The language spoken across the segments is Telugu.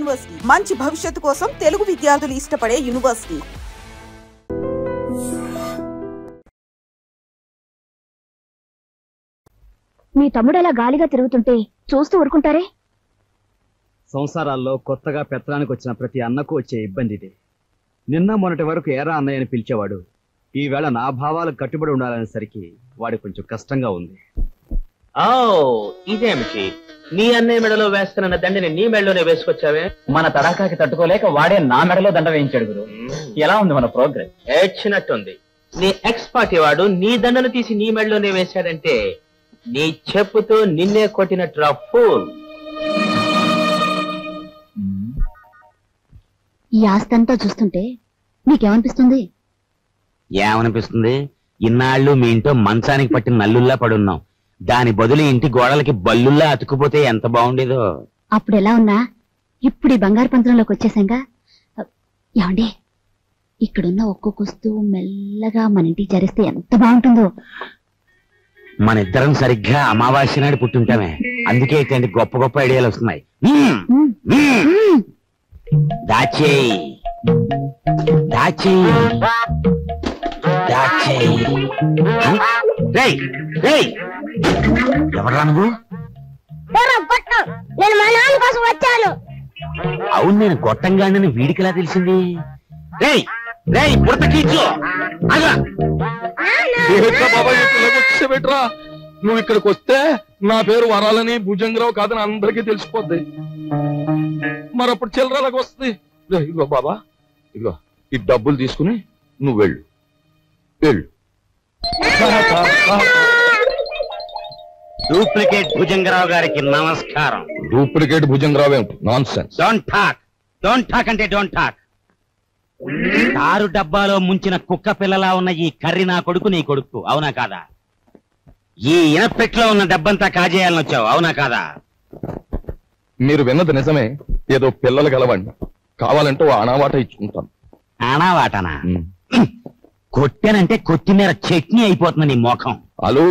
యూనివర్సిటీ, మంచి భవిష్యత్తు కోసం తెలుగు విద్యార్థులు ఇష్టపడే యూనివర్సిటీ. మీ తమ్ముడు అలా గాలిగా తిరుగుతుంటే చూస్తూ ఊరుకుంటారే? సంసారాల్లో కొత్తగా పెత్తనానికి వచ్చిన ప్రతి అన్నకు వచ్చే ఇబ్బంది ఇదే. నిన్న మొన్నటి వరకు ఏరా అన్నయ్య అని పిలిచేవాడు. ఈవేళ నా భావాలకు కట్టుబడి ఉండాలనేసరికి వాడి కొంచెం కష్టంగా ఉంది. ఇదేమిటి, నీ అన్నయ్య మెడలో వేస్తున్న దండని నీ మెడలోనే వేసుకొచ్చావే? మన తడాకాకి తట్టుకోలేక వాడే నా మెడలో దండ వేయించాడు గురు. ఎలా ఉంది మన ప్రోగ్రెస్? ఏడ్చినట్టుంది. నీ ఎక్స్ పార్టీ వాడు నీ దండను తీసి నీ మెడలోనే వేశాడంటే నీ చెప్పుతో నిన్నే కొట్టినట్టు ఫూల్. ఈ ఆస్తంతా చూస్తుంటే నీకేమనిపిస్తుంది? ఏమనిపిస్తుంది? ఇన్నాళ్ళు మీ ఇంట్లో మంచానికి పట్టిన నల్లుల్లా పడున్నాం. దాని బదులు ఇంటి గోడలకి బల్లుల్లా అతుకుపోతే ఎంత బాగుండేదో. అప్పుడు ఎలా ఉన్నా ఇప్పుడు ఈ బంగారు పంత్రంలోకి వచ్చేసాంగా. ఏమండి, ఇక్కడున్న ఒక్కొక్క వస్తువు మెల్లగా మన ఇంటికి చేరిస్తే ఎంత బాగుంటుందో. మన ఇద్దరం సరిగ్గా అమావాస్య నాడు పుట్టుంటామే. అందుకే ఇట్లాంటి గొప్ప గొప్ప ఐడియాలు వస్తున్నాయి. దాచేయి దాచేయి దాచేయి. ఎవరా నువ్వు? నేను మా నాన్న కోసం వచ్చాను. అవును, నేను గొట్టంగానని వీడికిలా తెలిసింది? రేయ్ రేయ్ పుడతకీచు, పెట్టరా. నువ్వు ఇక్కడికి వస్తే నా పేరు వరాలని భుజంగరావు కాదని అందరికీ తెలిసిపోద్ది. మరప్పుడు చిల్లరలకు వస్తుంది. ఇదిగో బాబా, ఇదిగో ఈ డబ్బులు తీసుకుని నువ్వు వెళ్ళు వెళ్ళు. డూప్లికేట్ భుజంగరావు గారికి నమస్కారం. డూప్లికేట్ భుజంగరావు ఏమిటి? Non sense. డోంట్ టాక్ అంటే డోంట్ టాక్. కారు డబ్బాలో ముంచిన కుక్క పిల్లలా ఉన్న ఈ కర్రి నా కొడుకు, నీ కొడుకు, అవునా కాదా? ఈ ఇనపెట్లో ఉన్న డబ్బంతా కాజేయాలని వచ్చావు, అవునా కాదా? మీరు విన్నది నిజమే. ఏదో పిల్లలు గలవండి, కావాలంటే ఓ అనావాట ఇచ్చుకుంటాను. అనావాటనా? కొట్టానంటే కొత్తిమీర చట్నీ అయిపోతుంది నీ మోఖం. హలో,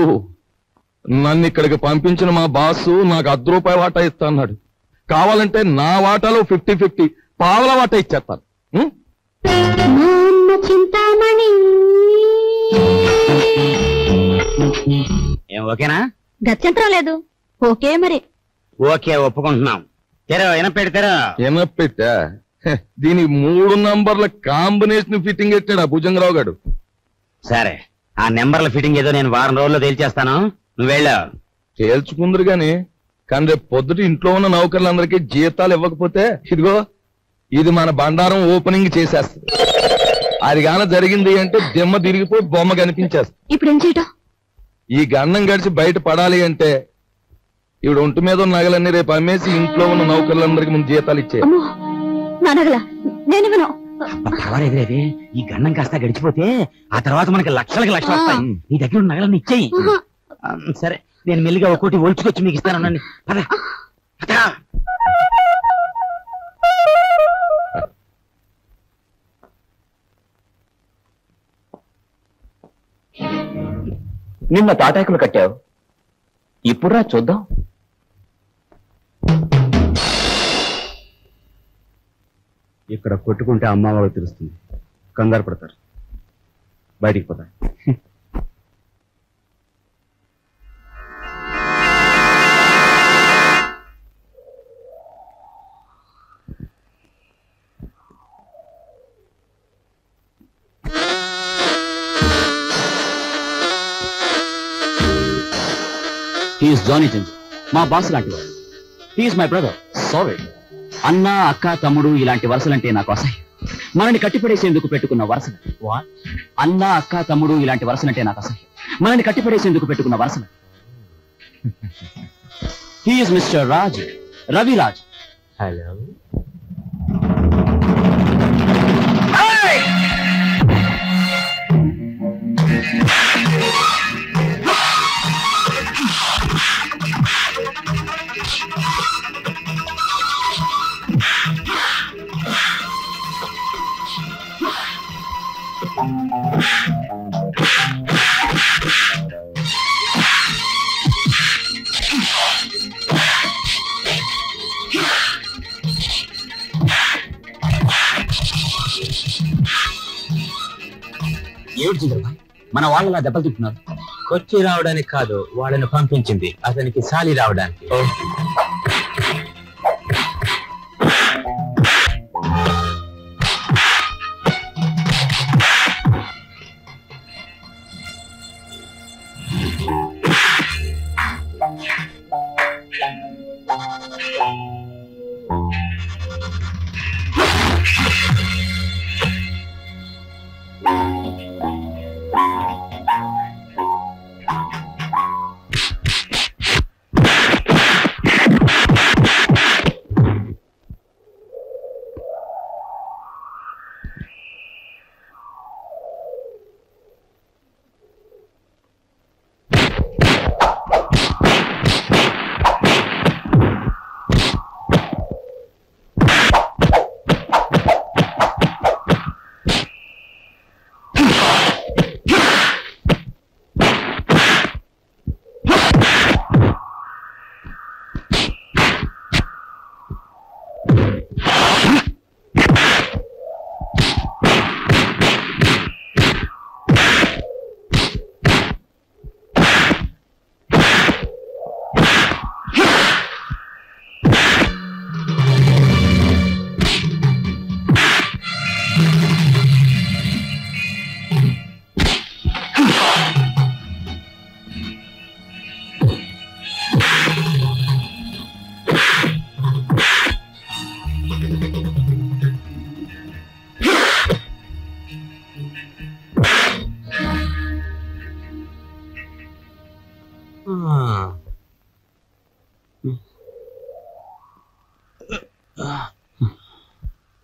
నన్ను ఇక్కడికి పంపించిన మా బాసు నాకు ₹10 వాటా ఇస్తా అన్నాడు. కావాలంటే నా వాటాలో 50-50 పావల వాటా ఇచ్చేస్తాను. చింతామణి ఏం ఓకేనా? గత్యంతరం లేదు. ఓకే మరి. ఓకే, ఒప్పుకుంటున్నాం. తెరో ఎనపెడతారా? ఎనపెట్టా? దీని 3 నంబర్ల కాంబినేషన్ ఫిట్టింగ్ ఎట్టాడు ఆ భుజంగరావు గారు. సరే, ఆ నెంబర్ల ఫిట్టింగ్ ఏదో నేను వారం రోజుల్లో తేల్చేస్తాను, నువ్వు వెళ్ళా. తేల్చుకుందరు గాని, కానీ రేపు పొద్దుట ఇంట్లో ఉన్న నౌకర్లందరికీ జీతాలు ఇవ్వకపోతే ఇదిగో ఇది మన బండారం ఓపెనింగ్ చేసేస్తుంది. అది గాన జరిగింది అంటే దిమ్మ తిరిగిపోయి బొమ్మ కనిపించేస్తుంది. ఇప్పుడు ఏం చేయటం? ఈ గన్నం గడిచి బయట పడాలి అంటే ఇవిడ ఒంటి మీద ఉన్న నగలన్నీ రేపు అమ్మేసి ఇంట్లో ఉన్న నౌకర్లందరికీ ముందు జీతాలు ఇచ్చే. నా నగల నేను ఇవ్వను. పర్వాలేదులేదే, ఈ గన్నం కాస్త గడిచిపోతే ఆ తర్వాత మనకి లక్షలకి లక్షలు వస్తాయి. నీ దగ్గర ఉన్న నగలన్నీ ఇచ్చేయి. సరే, నేను మెల్లిగా ఒక్కోటి ఒలుచుకొచ్చి మీకు ఇస్తాను. పద పద. నిన్న తాటాకులు కట్టావు, ఇప్పుడురా చూద్దాం. ఇక్కడ కొట్టుకుంటే అమ్మ వాళ్ళకి తెలుస్తుంది, కంగారు పడతారు, బయటికి పోతారు. హీఈస్ జానీ జింజర్, మా బాస్ లాంటి వాడు. He's my brother. సారీ. అన్న, అక్క, తమ్ముడు ఇలాంటి వరుసలంటే నాకు అసహ్యం. మనని కట్టిపడేసేందుకు పెట్టుకున్న వరుసలు. అన్న, అక్క, తమ్ముడు ఇలాంటి వరుసలంటే నాకు అసహ్యం. మనని కట్టిపడేసేందుకు పెట్టుకున్న వరుసలు. He's mister Raj, Raviraj. Hello. ఏమిటి చంద్రబాయ్ మన వాళ్ళలా దెబ్బలు తింటున్నారు? కొచ్చి రావడానికి కాదు, వాళ్ళని పంపించింది అతనికి సాలి రావడానికి.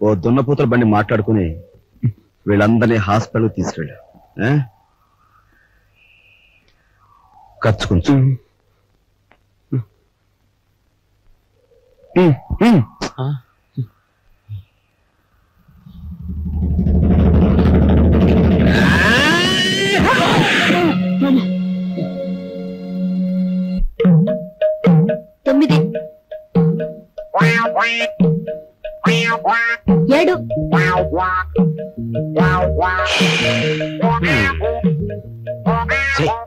ఓ దున్నపోతుల బండి మాట్లాడుకుని వీళ్ళందరినీ హాస్పిటల్ తీసుకెళ్ళా. ఖర్చు కొంచెం తొమ్మిది 7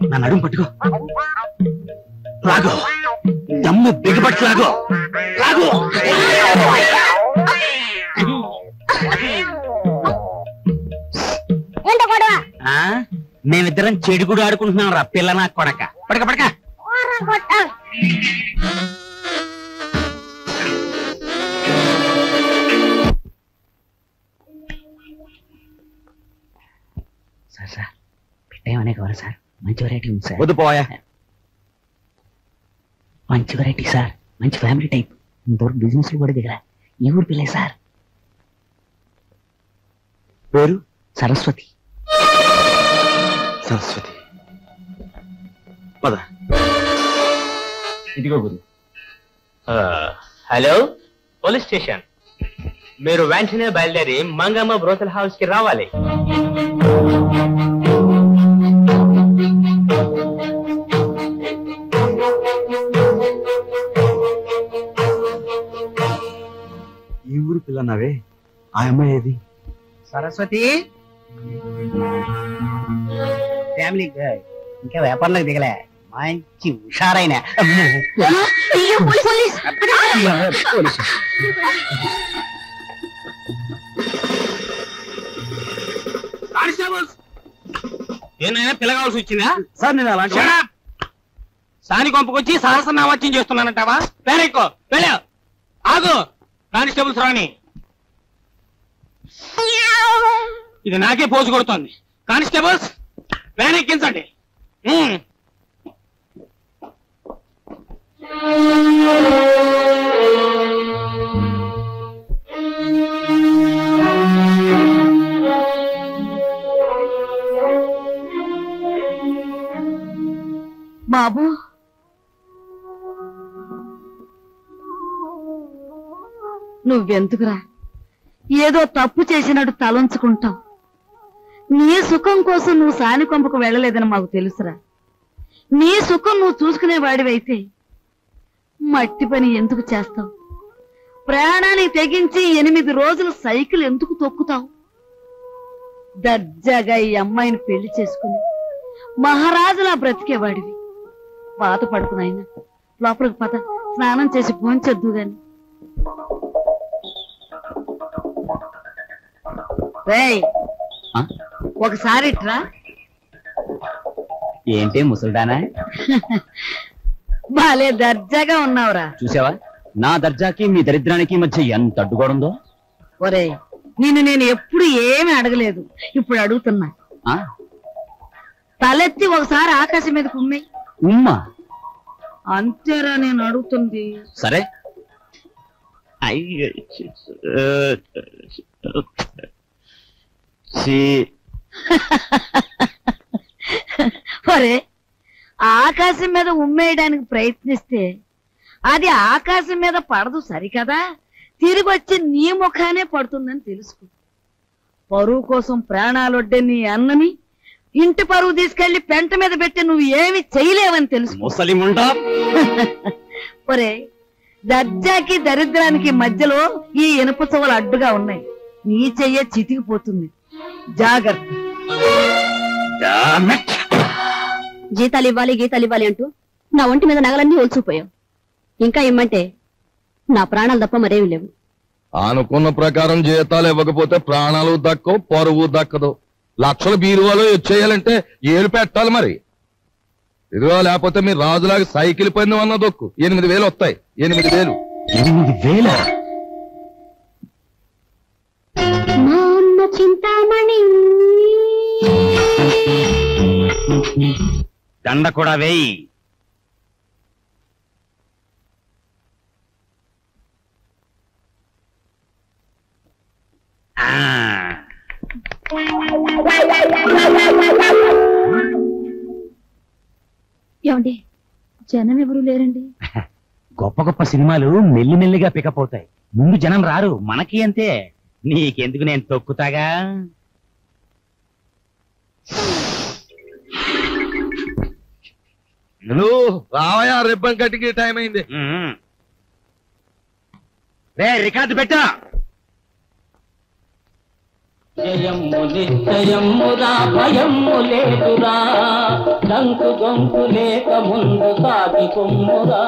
నా నడుము పట్టుకో, లాగో, దమ్ము బిగపట్టి లాగో, లాగో. మేమిద్దరం చెడుగుడు ఆడుకుంటున్నాం రా పిల్ల నా కొడక. పడక పడక. సార్ సార్ పెట్టేమనే కావాలి సార్, మంచి వెరైటీ ఉంది సార్. వద్దు పోయా. మంచి వెరైటీ సార్, మంచి ఫ్యామిలీ టైప్, ఇంతవరకు బిజినెస్ కూడా దిగరా. ఈ ఊరు పిల్లే సార్. పేరు సరస్వతి. సరస్వతి. పద. ఇదిగో గురు. Hello, police station. మీరు వెంటనే బయలుదేరి మంగమ్మ బ్రోతల్ హౌస్ కి రావాలి. ఈ ఊరు పిల్లన్నావే, ఆ అమ్మాయి ఏది? సరస్వతి ఫ్యామిలీ ఇంకా వ్యాపారంలోకి దిగలే, మంచి హుషారైన. ఏనైనా పిల్లగాల్సి వచ్చిందా సార్? నేను అలాంటి సాని కొంపకొచ్చి సహస్రనామాచ్యం చేస్తున్నానంటావా? పేరెక్కో వెళ్ళా. ఆగు కానిస్టేబుల్స్ రాని. ఇది నాకే పోజు కొడుతోంది. కానిస్టేబుల్స్ వ్యాన్ ఎక్కించండి. బాబు నువ్వెందుకురా ఏదో తప్పు చేసినట్టు తలంచుకుంటావు? నీ సుఖం కోసం నువ్వు సాని కొంపకు వెళ్ళలేదని మాకు తెలుసురా. నీ సుఖం నువ్వు చూసుకునేవాడివైతే మట్టి పని ఎందుకు చేస్తావు? ప్రాణాన్ని తెగించి 8 రోజులు సైకిల్ ఎందుకు తొక్కుతావు? దర్జాగా ఈ అమ్మాయిని పెళ్లి చేసుకుని మహారాజులా బ్రతికేవాడివి. బాధ పడుకున్నాయన లోపలికి పద, స్నానం చేసి భోంచొద్దు గాని. రేయ్, ఒకసారి ఇట్రా. ఏంటి ముసల్దానా? బాలే దర్జాగా ఉన్నావురా. చూసావా నా దర్జాకి మీ దరిద్రానికి మధ్య ఎంత అడ్డుగోడుందో. ఒరే, నేను ఎప్పుడు ఏమి అడగలేదు, ఇప్పుడు అడుగుతున్నా. తలెత్తి ఒకసారి ఆకాశం మీద కుమ్మే. ఉమ్మా? అంతేరా నేను అడుగుతుంది. సరే. ఒరే, ఆకాశం మీద ఉమ్మేయడానికి ప్రయత్నిస్తే అది ఆకాశం మీద పడదు సరికదా, తిరిగి వచ్చి నీ ముఖానే పడుతుందని తెలుసుకో. పరువు కోసం ప్రాణాలొడ్డే నీ అన్నని ఇంటి పరువు తీసుకెళ్లి పెంట మీద పెట్టి నువ్వు ఏమి చేయలేవని తెలుసు. ఒరే, దర్జాకి దరిద్రానికి మధ్యలో ఈ ఇనుప చెవులు అడ్డుగా ఉన్నాయి. నీ చెయ్యే చితికిపోతుంది, జాగ్రత్త. జీతాలు ఇవ్వాలి గీతాలు ఇవ్వాలి అంటూ నా ఒంటి మీద నగలన్నీ ఒలిచిపోయావు. ఇంకా ఇమ్మంటే నా ప్రాణాలు తప్ప మరేమి లేవు. అనుకున్న ప్రకారం జీతాలు ఇవ్వకపోతే ప్రాణాలు దక్కవు, పరువు దక్కదు. లక్షల బీరువాలో వచ్చేయాలంటే ఏలు పెట్టాలి మరి. ఇదిగో, లేకపోతే మీరు రాజులాగా సైకిల్ పందెం అన్న దొక్కు. 8,000 వస్తాయి. 8,000. 8,000? చింతామణి దండ కూడా వేయి. ఏమండి, జనం ఎవరు లేరండి? గొప్ప గొప్ప సినిమాలు మెల్లిమెల్లిగా పికప్ అవుతాయి, ముందు జనం రారు. మనకి అంతే. నీకెందుకు, నేను తొక్కుతాగా. రావయా, రిబ్బన్ కట్టికి టైం అయింది. రే, రికార్డు పెట్టా. జయము నిశ్చయమురా, భయము లేదురా, డంకు గొంకు లేక ముందు సాగి కొమ్మురా.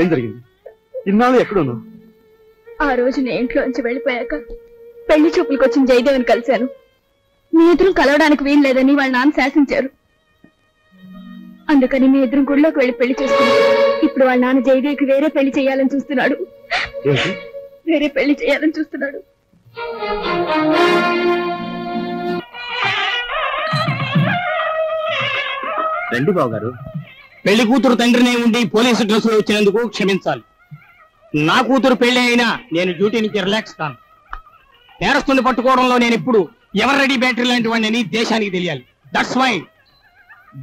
ఏం జరిగింది? ఇన్నాళ్ళు ఎక్కడున్నావు? ఆ రోజు నేను ఇంట్లోంచి వెళ్ళిపోయాక పెళ్లి చూపులకు వచ్చిన జయదేవిని కలిశాను. మీ ఎదురు కలవడానికి వీలు లేదని వాళ్ళ నాన్న శాసించారు. అందుకని మీ ఎదురు గుడిలోకి వెళ్ళి పెళ్లి చేసుకున్నాను. ఇప్పుడు వాళ్ళ నాన్న జయదేవికి వేరే పెళ్లి చేయాలని చూస్తున్నాడు. వేరే పెళ్లి చేయాలని చూస్తున్నాడు. రండి బాబు గారు. పెళ్లి కూతురు తండ్రినే ఉండి పోలీసు డ్రెస్సులో వచ్చినందుకు క్షమించాలి. నా కూతురు పెళ్లి అయినా నేను డ్యూటీ నుంచి రిలాక్స్ కాను. నేరస్తుని పట్టుకోవడంలో నేను ఇప్పుడు ఎవరు రెడీ బ్యాటరీ లాంటి వాడిని దేశానికి తెలియాలి. That's why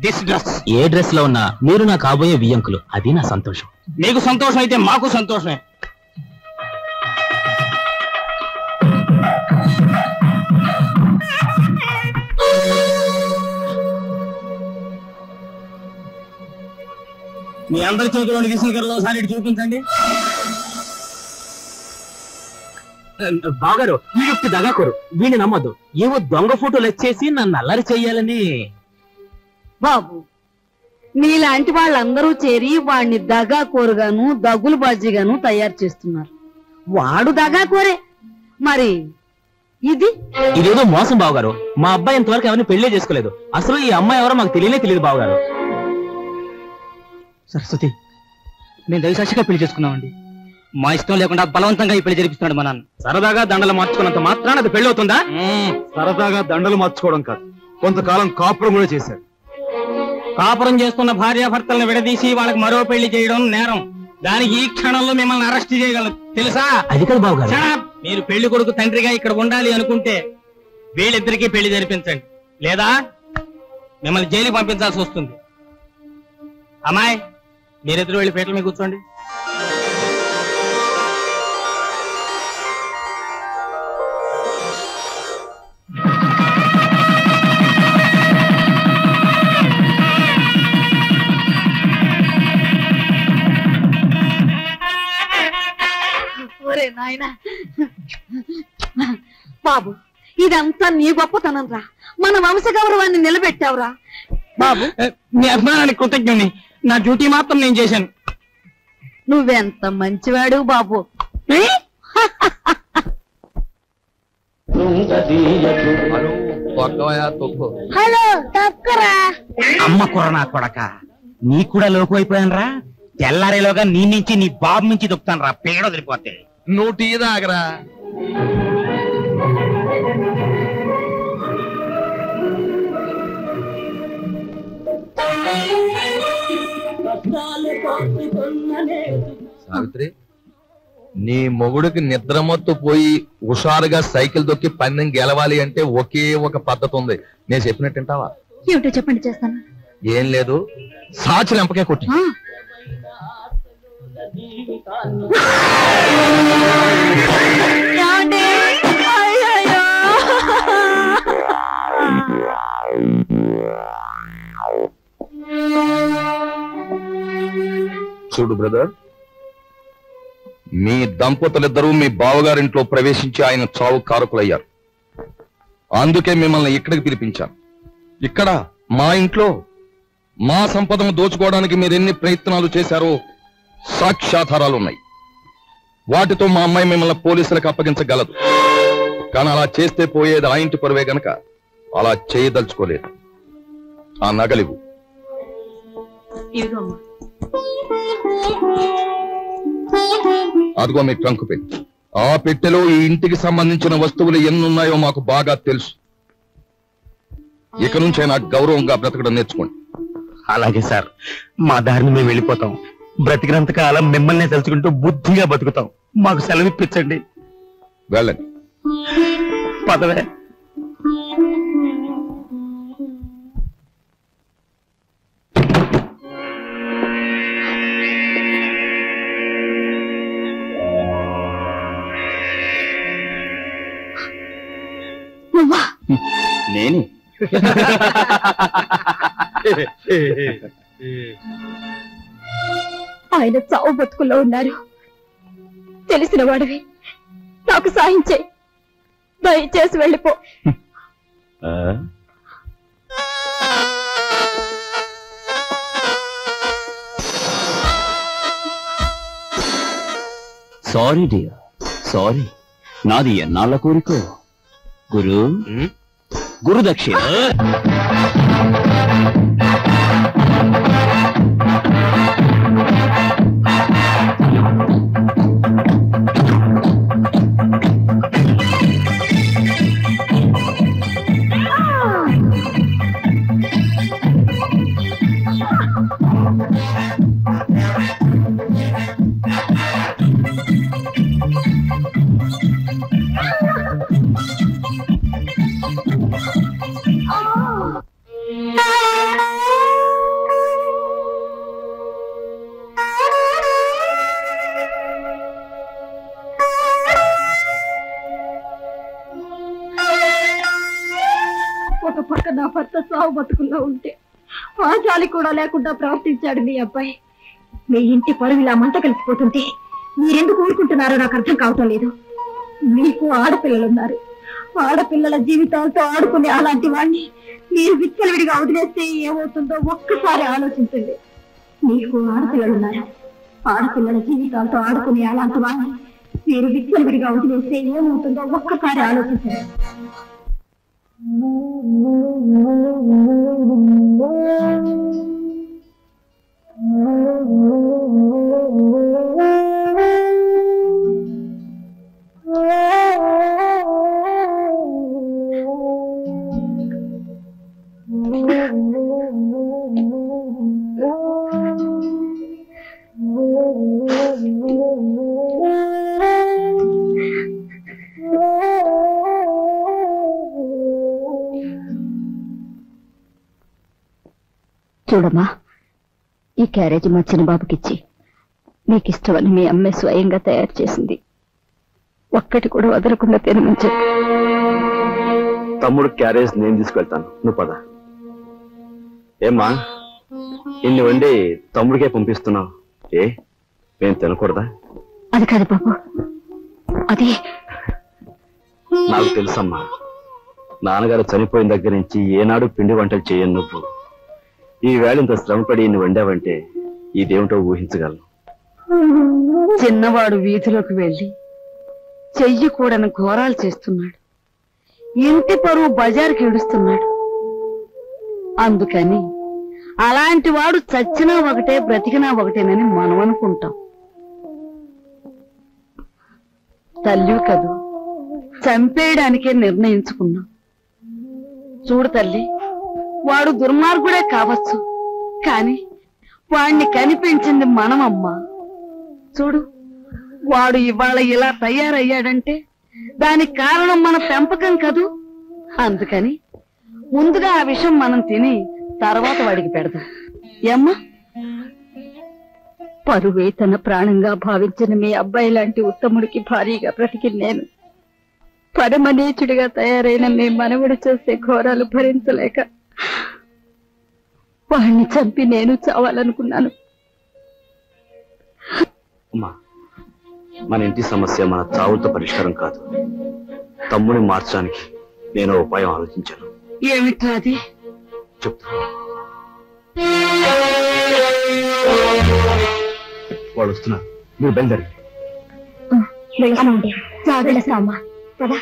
this dress. ఏ డ్రెస్ లో ఉన్నా మీరు నా కాబోయే వియ్యంకులు, అది నా సంతోషం. మీకు సంతోషం అయితే మాకు సంతోషమే. మీ అందరి చేతిలోని విసులుకరలో ఒకసారి చూపించండి. బాగారు, ఈ వ్యక్తి దగాకోరు, వీడిని నమ్మద్దు. ఏవో దొంగ ఫోటోలు వచ్చేసి నన్ను అల్లరి చెయ్యాలని. బాబు, నీలాంటి వాళ్ళందరూ చేరి వాడిని దగాకోరుగాను దగులు బాజీగాను తయారు చేస్తున్నారు. వాడు దగాకోరే, మరి ఇదేదో మోసం బావగారు. మా అబ్బాయి ఇంతవరకు ఎవరిని పెళ్లే చేసుకోలేదు. అసలు ఈ అమ్మాయి ఎవరో మాకు తెలియదు బావగారు. సరస్వతి, మేము దయసాక్షిగా పెళ్లి చేసుకున్నామండి. మా ఇష్టం లేకుండా బలవంతంగా ఈ పెళ్లి జరిపిస్తున్నాడు మా నాన్న. సరదాగా దండలు మార్చుకున్నంత మాత్రాన అది పెళ్లి అవుతుందా? సరదాగా దండలు మార్చుకోవడం కాదు, కొంతకాలం కాపురం కూడా చేశారు. కాపురం చేస్తున్న భార్యాభర్తలను విడదీసి వాళ్ళకి మరో పెళ్లి చేయడం నేరం. దానికి ఈ క్షణంలో మిమ్మల్ని అరెస్ట్ చేయగలరు తెలుసా? అది కదా బాబు గారు. మీరు పెళ్లి కొడుకు తండ్రిగా ఇక్కడ ఉండాలి అనుకుంటే వీళ్ళిద్దరికీ పెళ్లి జరిపించండి, లేదా మిమ్మల్ని జైలుకి పంపించాల్సి వస్తుంది. అమ్మాయి, మీరిద్దరు వెళ్ళి పీటల మీద కూర్చోండి. ఒరే నాయనా బాబు, ఇదంతా నీ గొప్పతనం రా. మన వంశ గౌరవాన్ని నిలబెట్టావురా బాబు. మీ అభిమానానికి కృతజ్ఞుని. నా డ్యూటీ మాత్రం నేను చేశాను. నువ్వెంత మంచివాడు బాబు. హలో తక్కురా. అమ్మ కొరనా కొడక, నీ కూడా లోకు అయిపోయాను రా. తెల్లారేలోగా నీ నుంచి నీ బాబు నుంచి దొక్కుతాను రా, పేడ వదిలిపోతే. నువ్వు టీ తాగరా. సావిత్రి, నీ మొగుడికి నిద్రమత్తు పోయి హుషారుగా సైకిల్ దొక్కి పందెం గెలవాలి అంటే ఒకే ఒక పద్ధతి ఉంది. నేను చెప్పినట్టు వింటావా? ఏమిటో చెప్పండి, చేస్తాను. ఏం లేదు, సాచి లెంపకే కొట్టి. చూడు బ్రదర్, మీ దంపతులిద్దరూ మీ బావగారింట్లో ప్రవేశించి ఆయన చావు కారకులయ్యారు. అందుకే మిమ్మల్ని ఇక్కడికి పిలిపించాను. ఇక్కడ మా ఇంట్లో మా సంపదను దోచుకోవడానికి మీరెన్ని ప్రయత్నాలు చేశారో సాక్ష్యాధారాలున్నాయి. వాటితో మా అమ్మాయి మిమ్మల్ని పోలీసులకు అప్పగించగలదు. కానీ అలా చేస్తే పోయేది ఆ ఇంటి పరువే గనక అలా చేయదలుచుకోలేదు. ఆ నగలివు. అదిగో మీ ట్రంక్ పెట్టి. ఆ పెట్టెలో ఈ ఇంటికి సంబంధించిన వస్తువులు ఎన్నున్నాయో మాకు బాగా తెలుసు. ఇక నుంచే నాకు గౌరవంగా బ్రతకడం నేర్చుకోండి. అలాగే సార్, మా దారిని మేము వెళ్ళిపోతాం. బ్రతికినంత కాలం మిమ్మల్ని తలుచుకుంటూ బుద్ధిగా బతుకుతాం. మాకు సెలవిప్పించండి. వెళ్ళండి. పదవే. నేనే. ఆయన చావు బతుకుల్లో ఉన్నారు. తెలిసిన వాడివి, నాకు సాయం చేయి. దయచేసి వెళ్ళిపో. Sorry dear, sorry. నాది ఎన్నాళ్ళ కోరికో. గురుదక్షిణ. ఒక పక్క నా భర్త సాగు బతుకుల్లో ఉంటే ఆ జాలి కూడా లేకుండా ప్రవర్తించాడు మీ అబ్బాయి. మీ ఇంటి పరువు ఇలా మంట కలిసిపోతుంటే మీరెందుకు ఊరుకుంటున్నారో నాకు అర్థం కావటం లేదు. మీకు ఆడపిల్లలున్నారు. ఆడపిల్లల జీవితాలతో ఆడుకునే అలాంటి వాడిని మీరు విచ్చలవిడిగా వదిలేస్తే ఏమవుతుందో ఒక్కసారి ఆలోచించండి. మీకు ఆడపిల్లలున్నారు. ఆడపిల్లల జీవితాలతో ఆడుకునే అలాంటి వాడిని మీరు విచ్చలవిడిగా వదిలేస్తే ఏమవుతుందో ఒక్కసారి ఆలోచించండి. చూడమ్మా, ఈ క్యారేజ్ మా చిన్న బాబుకిచ్చి మీకు ఇష్టమని మీ అమ్మే స్వయంగా తయారు చేసింది. ఒక్కటి కూడా వదలకుండా తినమని చెప్పి. తమ్ముడు క్యారేజ్ నేను తీసుకెళ్తాను, నువ్వు పద. ఏమ్మా, ఇన్ని వండి తమ్ముడికే పంపిస్తున్నావు, ఏ మేము తినకూడదా? అది కాదు బాబు, అది నాకు తెలుసమ్మా, నాన్నగారు చనిపోయిన దగ్గర నుంచి ఏనాడు పిండి వంటలు చేయను నువ్వు. ఈ వేళ ఇంత శ్రమపడి ఇన్ని వండావంటే ఇదేమిటో ఊహించగలను. చిన్నవాడు వీధిలోకి వెళ్లి చెయ్యి కూడని ఘోరాలు చేస్తున్నాడు. ఇంటి పరువు బజారుకి ఇడుస్తున్నాడు. అందుకని అలాంటి వాడు చచ్చినా ఒకటే బ్రతికినా ఒకటేనని మనం అనుకుంటాం. తల్లి కదూ, చంపేయడానికే నిర్ణయించుకున్నాం. చూడు తల్లి, వాడు దుర్మార్గుడే కావచ్చు, కాని వాణ్ణి కనిపించింది మనమమ్మా. చూడు, వాడు ఇవాళ ఇలా తయారయ్యాడంటే దానికి కారణం మన పెంపకం కదూ. అందుకని ముందుగా ఆ విషయం మనం తిని తర్వాత వాడికి పెడదాం. ఏమ్మా? పరువే తన ప్రాణంగా భావించిన మీ అబ్బాయి లాంటి ఉత్తముడికి భారీగా బ్రతికి నేను పరమనీచుడిగా తయారైన మీ మనవుడు చేసే ఘోరాలు భరించలేక వాడిని చంపి నేను చావాలనుకున్నాను. అమ్మా, మన ఇంటి సమస్య మన చావులతో పరిష్కారం కాదు. తమ్ముని మార్చడానికి నేను ఉపాయం ఆలోచించాను. ఏమిట్రా అది? చెప్తా. వాళ్ళు వస్తున్నారు, మీరు బయలుదేరి. జాగ్రత్తమ్మా, పదా.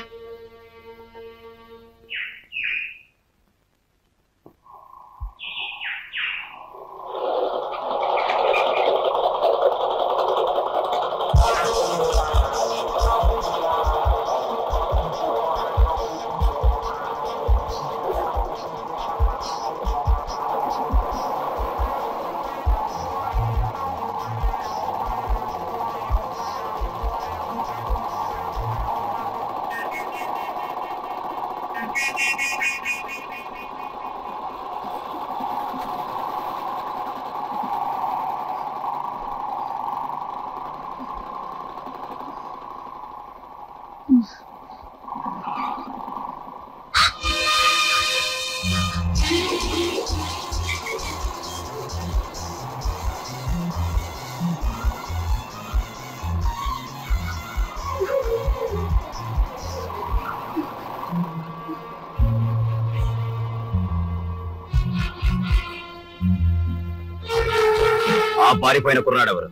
ఆ పారిపోయిన కుర్రాడెవరు?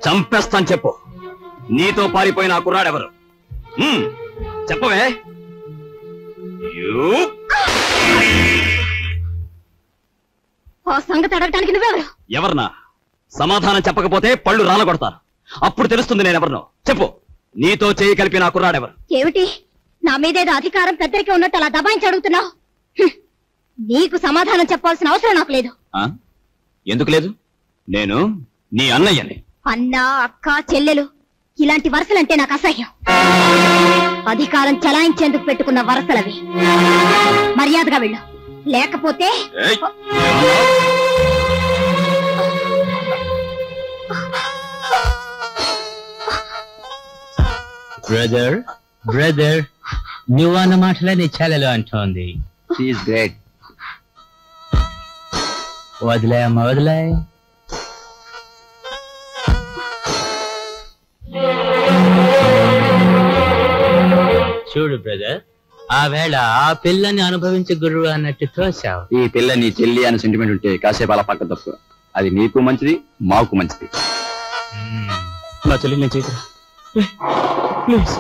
చంపేస్తాను చెప్పు. నీతో పారిపోయిన ఆ కుర్రాడెవరు? చెప్పవే. ఆ సంగతి అడగటానికి నువ్వెవరు? ఎవరన్నా? సమాధానం చెప్పకపోతే పళ్ళు రాలగొడతారు. అప్పుడు తెలుస్తుంది నేనెవరినో. చెప్పు, నీతో చేయి కలిపి నా కుర్రాడెవరు? ఏమిటి, నా మీదేదో అధికారం పెద్దరికే ఉన్నట్టు అలా దబాయించి అడుగుతున్నావు? నీకు సమాధానం చెప్పాల్సిన అవసరం నాకు లేదు. ఎందుకు లేదు? నేను నీ అన్నయ్యని. అన్న, అక్క, చెల్లెలు ఇలాంటి వరసలంటే నాకు అసహ్యం. అధికారం చలాయించేందుకు పెట్టుకున్న వరసలవి. మర్యాదగా వెళ్ళు, లేకపోతే బ్రదర్ బ్రదర్ నువ్వు అన్న మాటలే నీ చెల్లెలు అంటోంది. గ్రేట్. వదిలే అమ్మ, వదిలే. చూడు బ్రదర్, ఆ వేళ ఆ పిల్లని అనుభవించే గురువు అన్నట్టు తోసావు. ఈ పిల్ల నీ చెల్లి అని సెంటిమెంట్ ఉంటే కాసేపు అలా పక్క తప్పు. అది నీకు మంచిది, మాకు మంచిది. నా చెల్లి నేను చేతురా ప్లీజ్.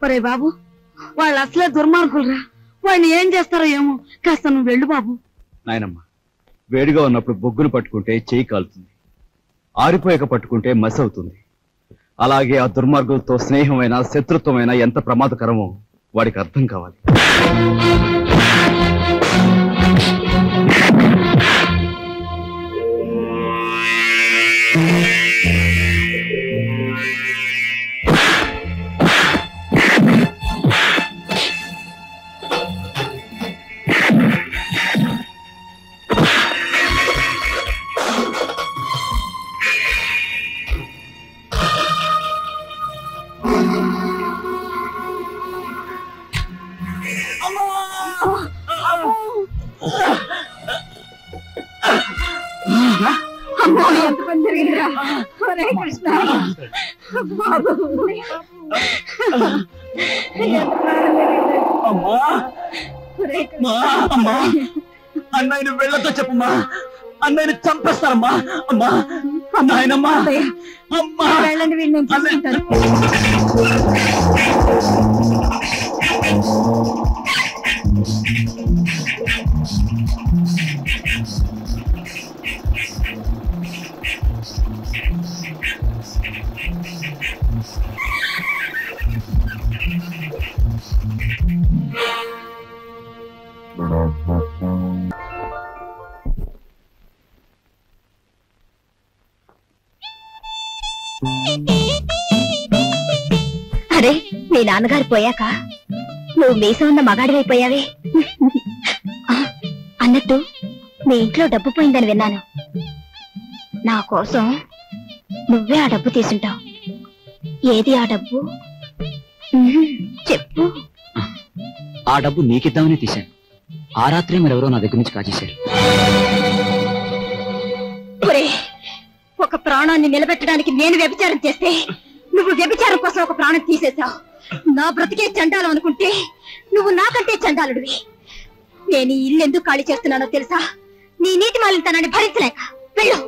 ఒరే బాబు, వాళ్ళు అసలే దుర్మార్గులరా. వాడిని ఏం చేస్తారో ఏమో. కాస్త నువ్వు వెళ్ళు బాబు. నాయనమ్మ, వేడిగా ఉన్నప్పుడు బొగ్గును పట్టుకుంటే చేయి కాలుతుంది, ఆరిపోయాక పట్టుకుంటే మసి అవుతుంది. అలాగే ఆ దుర్మార్గులతో స్నేహమైన శత్రుత్వమైన ఎంత ప్రమాదకరమో వాడికి అర్థం కావాలి. అమ్మో, ఎంత పని జరిగిందిరా. హరే కృష్ణ బాబు. అన్నయ్యను వెళ్ళతో చెప్పమ్మా, అన్నయ్యను చంపేస్తారమ్మా. అమ్మా నాయనమ్మా, అమ్మా వెళ్ళండి, వీళ్ళు నేను చూసుకుంటాను. అరే, మీ నాన్నగారు పోయాక నువ్వు మీసం ఉన్న మగాడివైపోయావే. అన్నట్టు మీ ఇంట్లో డబ్బు పోయిందని విన్నాను. నా కోసం నువ్వే ఆ డబ్బు తీసుంటావు. ఏది ఆ డబ్బు? చెప్పు. ఆ డబ్బు నీకిద్దామని తీశాను. ఆ రాత్రి మరెవరో నా దగ్గర నుంచి కాజేశారు. ఒక ప్రాణాన్ని నిలబెట్టడానికి నేను వ్యభిచారం చేస్తే నువ్వు వ్యభిచారం కోసం ఒక ప్రాణం తీసేశావు. నా బ్రతికే చండాలం అనుకుంటే నువ్వు నాకంటే చండాలుడివి. నేను ఈ ఇల్లు ఎందుకు ఖాళీ చేస్తున్నానో తెలుసా? నీ నీటి మాలినతనాన్ని భరించలేక. వెళ్ళు.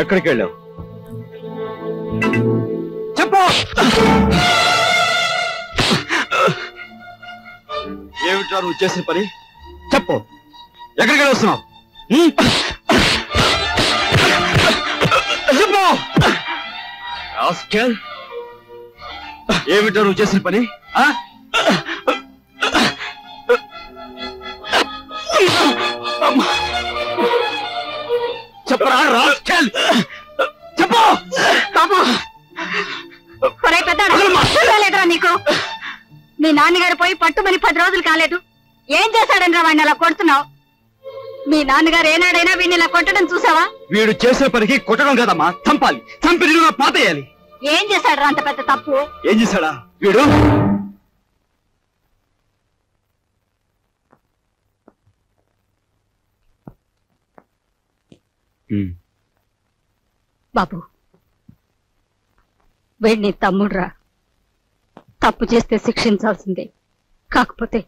ఎక్కడికి వెళ్ళావు? చెప్పు. ఏమిట్రా నువ్వు చేసిన పని? చెప్పు, ఎక్కడికి వస్తున్నావు? చెప్పు. ఏమిట్రా నువ్వు చేసిన పని? చెప్పరా రాస్కెల్, చెప్పు. లేదురా నీకు? మీ నాన్నగారు పోయి పట్టుమని 10 రోజులు కాలేదు. ఏం చేశాడని రా వాడిని అలా కొడుతున్నావు? మీ నాన్నగారు ఏనాడైనా వీడిని ఇలా కొట్టడం చూసావా? వీడు చేసిన పనికి కొట్టడం కదమ్మా, చంపాలి. చంపి నిన్ను పాతేయాలి. ఏం చేశాడు రా అంత పెద్ద తప్పు? ఏం చేశాడా వీడు? బాబు, వీడిని తమ్ముడురా. తప్పు చేస్తే శిక్షించాల్సిందే. కాకపోతే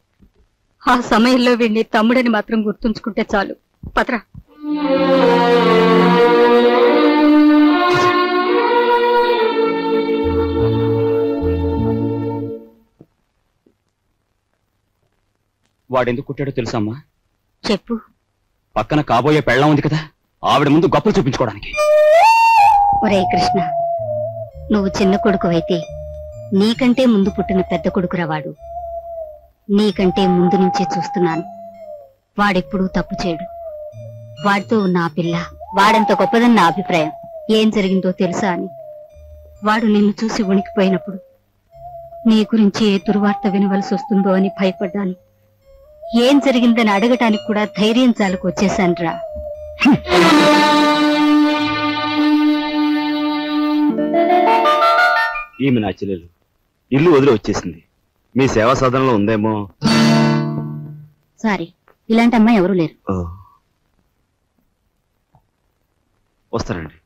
ఆ సమయంలో వీడిని తమ్ముడని మాత్రం గుర్తుంచుకుంటే చాలు. పత్రా. వాడెందుకు కుట్టాడో తెలుసమ్మా? చెప్పు. పక్కన కాబోయే పెళ్ళం ఉంది కదా, ఆవిడ ముందు గొప్పలు చూపించుకోవడానికి. ఒరే కృష్ణ, నువ్వు చిన్న కొడుకువైతే నీకంటే ముందు పుట్టిన పెద్ద కొడుకురా వాడు. నీకంటే ముందు నుంచే చూస్తున్నాను. వాడెప్పుడూ తప్పు చేయడు. వాడితో ఉన్న ఆ పిల్ల వాడంత గొప్పదని నా అభిప్రాయం. ఏం జరిగిందో తెలుసా అని వాడు నిన్ను చూసి వణికిపోయినప్పుడు నీ గురించి ఏ దుర్వార్త వినవలసి వస్తుందో అని భయపడ్డాను. ఏం జరిగిందని అడగటానికి కూడా ధైర్యం చాలకు వచ్చేశానురా. ఈమె నా చెల్లెలు. ఇల్లు వదిలి వచ్చేసింది. మీ సేవా సాధనలో ఉందేమో. సారీ, ఇలాంటి అమ్మాయి ఎవరూ లేరు. వస్తానండి.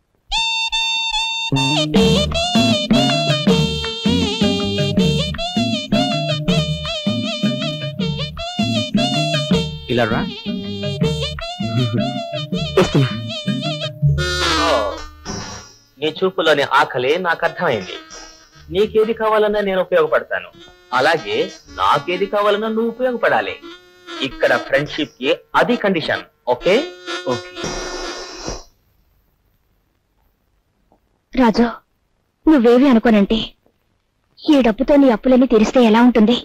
ఇలా రా. వస్తున్నా. నీ చూపులోని ఆకలి నాకు అర్థమైంది. నీకేది కావాలన్నా నేను ఉపయోగపడతాను, అలాగే నాకేది కావాలన్నా నువ్వు ఉపయోగపడాలి. ఇక్కడ ఫ్రెండ్షిప్ కి అది కండిషన్. ఓకే? ఓకే. రాజు, నువ్వేవి అనుకోనంటే ఈ డబ్బుతో నీ అప్పులన్నీ తీరిస్తే ఎలా ఉంటుంది?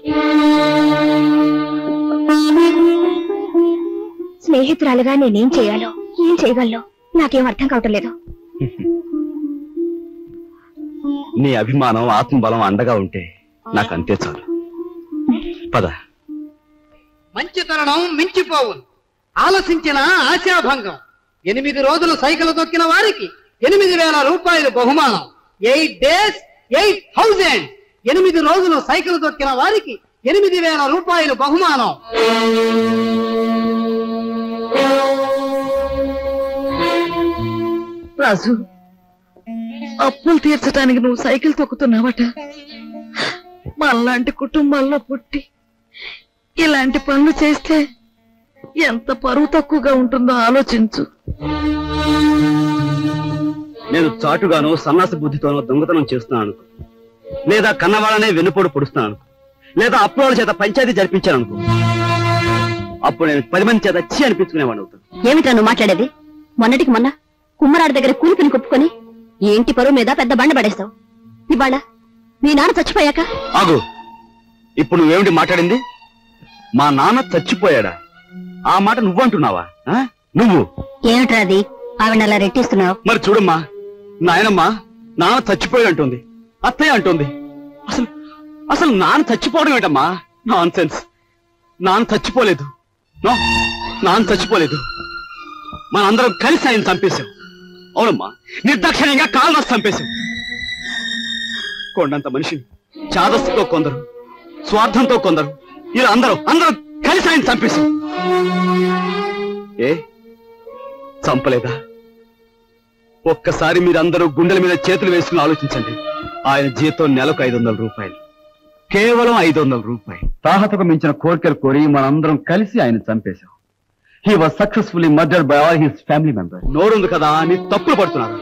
స్నేహితురాలుగా నేనేం చేయాలో, ఏం చేయగలను నాకేం అర్థం కావటం లేదు. నీ అభిమానం, ఆత్మబలం అండగా ఉంటే నాకు అంతే చాలు. పద. మంచి తరుణం మించిపోవును, ఆలోచించిన ఆశాభంగం. 8 రోజులు సైకిల్ తొక్కిన వారికి 8,000 రూపాయలు బహుమానం. 8 days 8,000. 8 రోజులు సైకిల్ తొక్కిన వారికి 8,000 రూపాయలు బహుమానం. రాజు, అప్పులు తీర్చడానికి నువ్వు సైకిల్ తొక్కుతున్నావట. మనలాంటి కుటుంబాల్లో పుట్టి ఇలాంటి పనులు చేస్తే ఎంత పరువు తక్కువగా ఉంటుందో ఆలోచించు. నేను చాటుగానో సన్నాసి బుద్ధితోనో దొంగతనం చేస్తున్నాను, లేదా కన్నవాళ్ళనే వెన్నుపోటు పొడుస్తున్నాను, లేదా అప్పుల చేత పంచాయతీ జరిపించాను అనుకో. అప్పుడు నేను 10 మంది చేత చీ అనిపించుకునేవాడు అవుతాను. ఏమిటా నువ్వు మాట్లాడేది? మొన్నటికి మొన్న కుమ్మరాడి దగ్గర కూలిపిని కొప్పుకొని ఈ ఇంటి పరువు మీద పెద్ద బండ పడేస్తావు. ఇవాళ మీ నాన్న చచ్చిపోయాక ఆగు. ఇప్పుడు నువ్వేమిటి మాట్లాడింది? మా నాన్న చచ్చిపోయాడా? ఆ మాట నువ్వు అంటున్నావా? నువ్వు ఏమిట్రా అది? ఆవిడ అలా రెట్టిస్తున్నావు. మరి చూడమ్మా, నాయనమ్మ నాన్న చచ్చిపోయాడు అంటుంది, అత్తయ్య అంటుంది. అసలు అసలు నాన్న చచ్చిపోవడం ఏంటమ్మా? Non sense. నాన్న చచ్చిపోలేదు, నాన్న చచ్చిపోలేదు. మనందరం కలిసి ఆయన చంపేశాం. అవునమ్మా, నిర్దాక్షిణ్యంగా కాలు రాసి చంపేశాం. కొండంత మనిషిని చాదస్తుతో కొందరు, స్వార్థంతో కొందరు, ఇలా అందరం కలిసి ఆయన చంపేశాం. ఏ చంపలేదా? ఒక్కసారి మీరందరూ గుండెల మీద చేతులు వేసుకుని ఆలోచించండి. ఆయన జీతం నెలకు 500 రూపాయలు, కేవలం 500 రూపాయలు. తాహతకు మించిన కోరికలు కోరి మనందరం కలిసి ఆయన చంపేశాం. He was successfully murdered by all his family members. నోరుంది కదా అని తప్పులు పడుతున్నారు.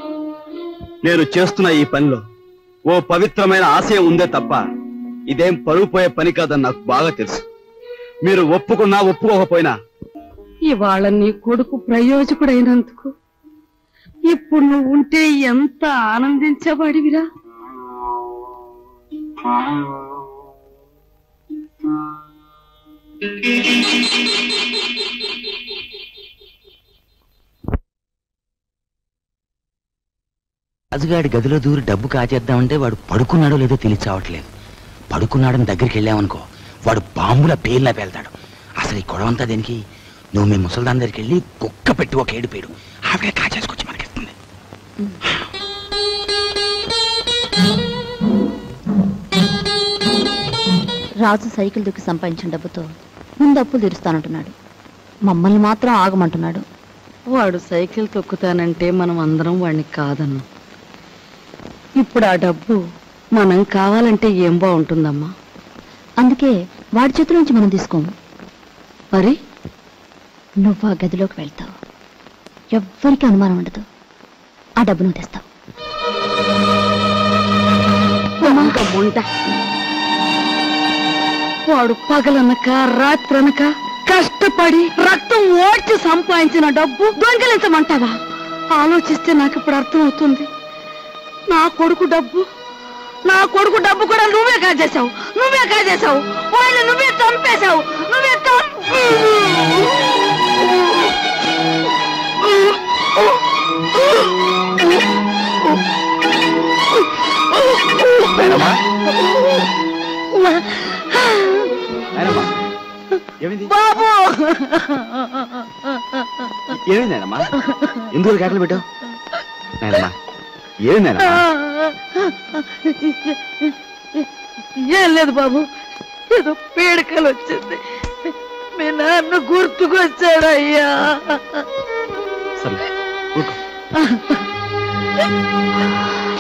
నేను చేస్తున్న ఈ పనిలో ఓ పవిత్రమైన ఆశయం ఉందే తప్ప ఇదేం పరువు పోయే పని కాదని నాకు బాగా తెలుసు. మీరు ఒప్పుకున్నా ఒప్పుకోకపోయినా ఇవాళ నీ కొడుకు ప్రయోజకుడైనందుకు ఇప్పుడు నువ్వు ఉంటే ఎంత ఆనందించేవాడివిరా. రాజుగాడి గదిలో దూరి డబ్బు కాచేద్దామంటే వాడు పడుకున్నాడో లేదో తెలియచావట్లేదు. పడుకున్నాడని దగ్గరికి వెళ్ళామనుకో, వాడు బాంబుల పేర్లా పేల్తాడు. అసలు ఈ గొడవంతా దేనికి? నువ్వు మీ ముసల్దాన్ దగ్గరికి వెళ్ళి కుక్క పెట్టి ఒక ఏడు పేడు ఆవిడే కాచేసుకొచ్చి మనకిస్తుంది. రాజు సైకిల్ దుక్కి సంపాదించిన డబ్బుతో ముందు అప్పులు తీరుస్తానంటున్నాడు, మమ్మల్ని మాత్రం ఆగమంటున్నాడు. వాడు సైకిల్ తొక్కుతానంటే మనం అందరం వాడిని కాదన్నాం. ఇప్పుడు ఆ డబ్బు మనం కావాలంటే ఏం బాగుంటుందమ్మా? అందుకే వాడి చేతుల నుంచి మనం తీసుకోము. మరి నువ్వు ఆ గదిలోకి వెళ్తావు, ఎవ్వరికి అనుమానం ఉండదు. ఆ డబ్బు నువ్వు తెస్తావు. వాడు పగలనక రాత్రనక కష్టపడి రక్తం ఓడ్చి సంపాదించిన డబ్బు దొంగిలించమంటావా? ఆలోచిస్తే నాకు ఇప్పుడు అర్థమవుతుంది. నా కొడుకు డబ్బు కూడా నువ్వే కాజేశావు. వాళ్ళు నువ్వే చంపేశావు. బాబు ఏమైంది నాయనమ్మా? ఎందుకు కేకలు పెట్టావు నాయనమ్మా? ఏమైంది? ఏం లేదు బాబు, ఏదో పీడకలు వచ్చింది. మీ నాన్న గుర్తుకొచ్చాడయ్యా. సరే